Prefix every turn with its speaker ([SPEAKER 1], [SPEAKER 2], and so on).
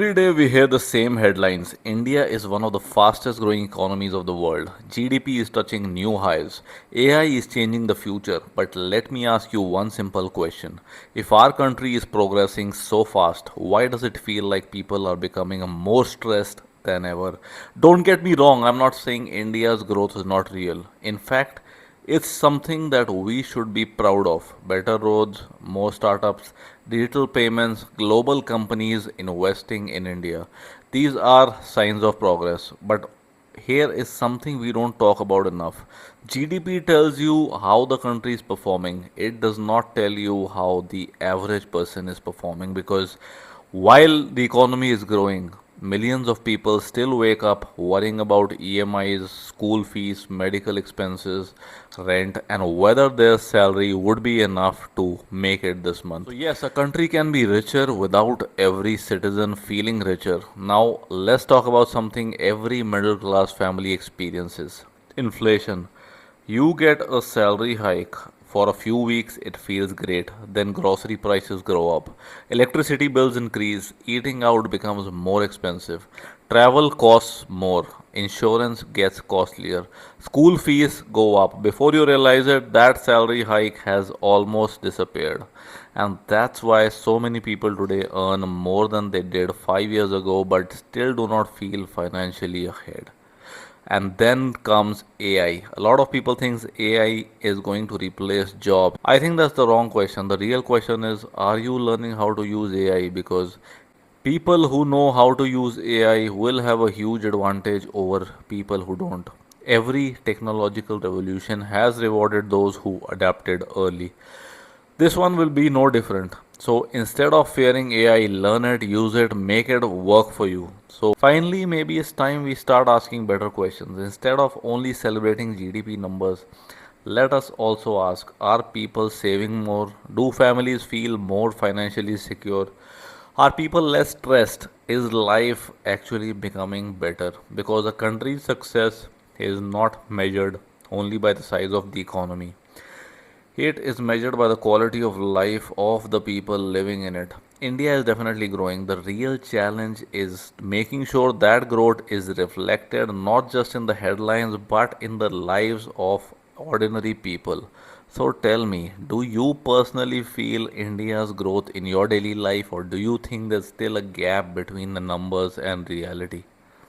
[SPEAKER 1] Every day we hear the same headlines. India is one of the fastest growing economies of the world. GDP is touching new highs. AI is changing the future. But let me ask you one simple question. If our country is progressing so fast, why does it feel like people are becoming more stressed than ever? Don't get me wrong, I'm not saying India's growth is not real. In fact, it's something that we should be proud of. Better roads, more startups, digital payments, global companies investing in India. These are signs of progress. But here is something we don't talk about enough. GDP tells you how the country is performing, it does not tell you how the average person is performing because while the economy is growing, millions of people still wake up worrying about EMIs, school fees, medical expenses, rent, and whether their salary would be enough to make it this month. So, yes, a country can be richer without every citizen feeling richer. Now, let's talk about something every middle class family experiences: inflation. You get a salary hike. For a few weeks, it feels great. Then grocery prices grow up. Electricity bills increase. Eating out becomes more expensive. Travel costs more. Insurance gets costlier. School fees go up. Before you realize it, that salary hike has almost disappeared. And that's why so many people today earn more than they did 5 years ago but still do not feel financially ahead. And then comes AI. A lot of people think AI is going to replace jobs. I think that's the wrong question. The real question is, are you learning how to use AI? Because people who know how to use AI will have a huge advantage over people who don't. Every technological revolution has rewarded those who adapted early. This one will be no different. So instead of fearing AI, learn it, use it, make it work for you. So finally, maybe it's time we start asking better questions. Instead of only celebrating GDP numbers, let us also ask, are people saving more? Do families feel more financially secure? Are people less stressed? Is life actually becoming better? Because a country's success is not measured only by the size of the economy. It is measured by the quality of life of the people living in it. India is definitely growing. The real challenge is making sure that growth is reflected not just in the headlines but in the lives of ordinary people. So tell me, do you personally feel India's growth in your daily life, or do you think there's still a gap between the numbers and reality?